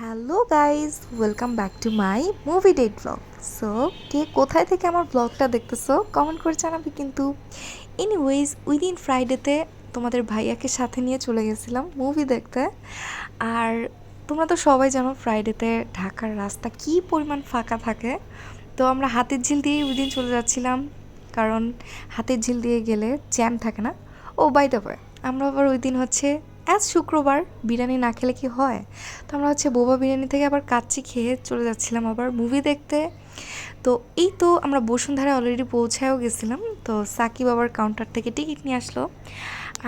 Hello guys, welcome back to my movie date vlog. So কে কোথায় থেকে আমার ব্লগটা দেখতেছো কমেন্ট করে জানাবে কিন্তু। এনিওয়েজ, উইদিন ফ্রাইডেতে তোমাদের ভাইয়াকে সাথে নিয়ে চলে গেছিলাম মুভি দেখতে। আর তোমরা তো সবাই জানো ফ্রাইডেতে ঢাকার রাস্তা কী পরিমাণ ফাঁকা থাকে। তো আমরা হাতের ঝিল দিয়েই ওই দিন চলে যাচ্ছিলাম, কারণ হাতের ঝিল দিয়ে গেলে জ্যাম থাকে না। ও বাই দ্য ওয়ে, আমরা আবার ওই দিন অ্যাজ শুক্রবার বিরিয়ানি না খেলে কি হয়, তো আমরা বোবা বিরিয়ানি থেকে আবার কাচ্চি খেয়ে চলে যাচ্ছিলাম আবার মুভি দেখতে। তো এই তো আমরা বসুন্ধরা অলরেডি পৌঁছায়ও গেছিলাম। তো সাকিব আবার কাউন্টার থেকে টিকিট নিয়ে আসলো,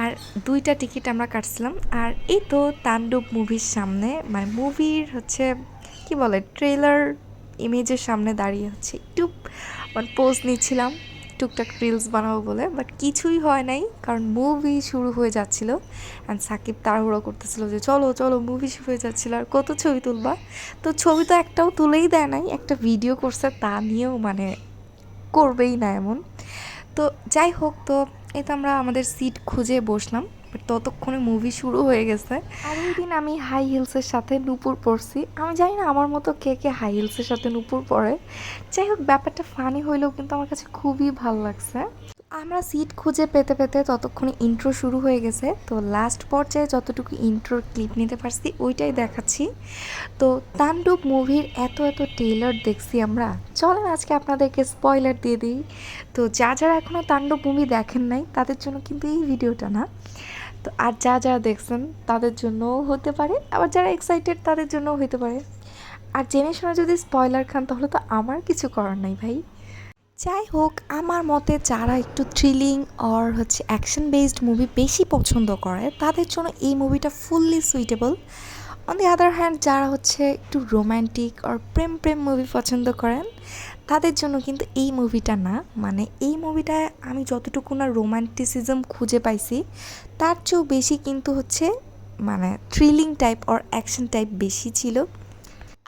আর 2টা টিকিট আমরা কাটছিলাম। আর এই তো তাণ্ডব মুভির সামনে, মানে মুভির কি বলে ট্রেলার ইমেজের সামনে দাঁড়িয়ে একটু পোজ নিচ্ছিলাম, টুকটাক রিলস বানাবো বলে। বাট কিছুই হয় নাই, কারণ মুভি শুরু হয়ে যাচ্ছিল অ্যান্ড সাকিব তাড়াহুড়ো করতেছিল যে চলো চলো, মুভি শুরু হয়ে যাচ্ছিলো আর কত ছবি তুলবা। তো ছবি তো একটাও তুলেই দেয় নাই, একটা ভিডিও করছে তা নিয়েও করবেই না এমন। তো যাই হোক, তো এই তো আমরা আমাদের সিট খুঁজে বসলাম, বাট ততক্ষণে মুভি শুরু হয়ে গেছে। আর ওই দিন আমি হাই হিলসের সাথে নুপুর পরছি। আমি জানি না আমার মতো কে কে হাই হিলসের সাথে নুপুর পরে। যাই হোক, ব্যাপারটা ফানি হইলেও কিন্তু আমার কাছে খুবই ভালো লাগছে। আমরা সিট খুঁজে পেতে পেতে ততক্ষণে ইন্ট্রো শুরু হয়ে গেছে। তো লাস্ট পর্যায়ে যতটুকু ইন্ট্রোর ক্লিপ নিতে পারছি ওইটাই দেখাচ্ছি। তো তাণ্ডব মুভির এত এত ট্রেলার দেখছি আমরা, চলেন আজকে আপনাদেরকে স্পয়লার দিয়ে দিই। তো যারা এখনও তাণ্ডব মুভি দেখেন নাই তাদের জন্য কিন্তু এই ভিডিওটা না। তো আর যারা দেখছেন তাদের জন্যও হতে পারে, আবার যারা এক্সাইটেড তাদের জন্যও হতে পারে। আর জেনে শুনে যদি স্পয়লার খান তাহলে তো আমার কিছু করার নাই ভাই। যাই হোক, আমার মতে যারা একটু thrilling or action based movie বেশি পছন্দ করে তাদের জন্য এই মুভিটা fully suitable. On the other hand যারা একটু romantic or Prem Prem movie পছন্দ করেন তাদের জন্য কিন্তু এই মুভিটা না। মানে এই মুভিটায় আমি যতটুকু না রোম্যান্টিসিজম খুঁজে পাইছি তার চেয়েও বেশি কিন্তু thrilling type or action type বেশি ছিল।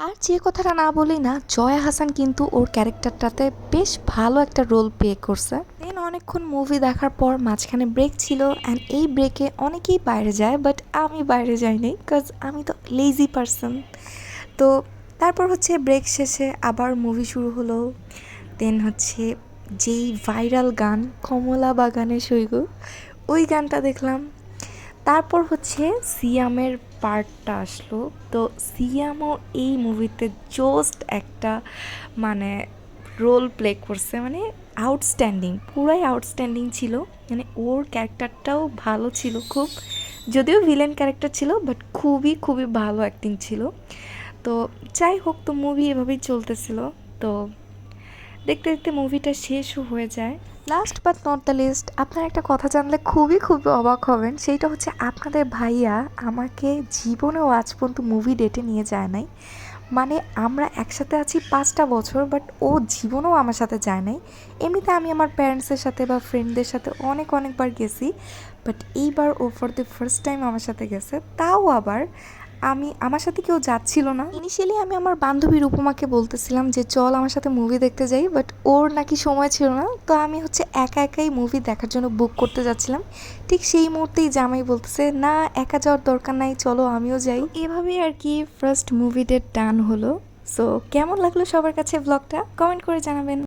আর যে কথাটা না বলি না, জয়া হাসান কিন্তু ওর ক্যারেক্টারটাতে বেশ ভালো একটা রোল প্লে করছে। দেন অনেকক্ষণ মুভি দেখার পর মাঝখানে ব্রেক ছিল, অ্যান্ড এই ব্রেকে অনেকেই বাইরে যায়, বাট আমি বাইরে যাইনি, বিকজ আমি তো লেজি পারসন। তো তারপর ব্রেক শেষে আবার মুভি শুরু হলো। দেন যেই ভাইরাল গান কমলা বাগানে সৈগ, ওই গানটা দেখলাম। তারপর সিয়ামের পার্টটা আসলো। তো সিয়ামও এই মুভিতে জাস্ট একটা রোল প্লে করছে, আউটস্ট্যান্ডিং, পুরাই আউটস্ট্যান্ডিং ছিল। ওর ক্যারেক্টারটাও ভালো ছিল খুব, যদিও ভিলেন ক্যারেক্টার ছিল, বাট খুবই খুবই ভালো অ্যাক্টিং ছিল। তো যাই হোক, তো মুভি এভাবেই চলতেছিল। তো দেখতে দেখতে মুভিটা শেষও হয়ে যায়। Last but not the least, আপনারা একটা কথা জানলে খুবই খুবই অবাক হবেন। সেইটা আপনাদের ভাইয়া আমাকে জীবনেও আজ পর্যন্ত মুভি ডেটে নিয়ে যায় নাই। আমরা একসাথে আছি 5টা বছর, বাট ও জীবনেও আমার সাথে যায় নাই। এমনিতে আমি আমার প্যারেন্টসের সাথে বা ফ্রেন্ডদের সাথে অনেকবার গেছি, বাট এইবার ও ফর দ্য ফার্স্ট টাইম আমার সাথে গেছে। তাও আবার আমার সাথে কেউ যাচ্ছিল না। ইনিশিয়ালি আমি আমার বান্ধবী রূপমাকে বলতেছিলাম যে চল আমার সাথে মুভি দেখতে যাই, বাট ওর নাকি সময় ছিল না। তো আমি একা একাই মুভি দেখার জন্য বুক করতে যাচ্ছিলাম। ঠিক সেই মুহূর্তেই জামাই বলতেছে না, একা যাওয়ার দরকার নাই, চলো আমিও যাই। এভাবেই আর কি ফার্স্ট মুভি ডেট ডান হলো। সো কেমন লাগলো সবার কাছে ব্লগটা কমেন্ট করে জানাবেন।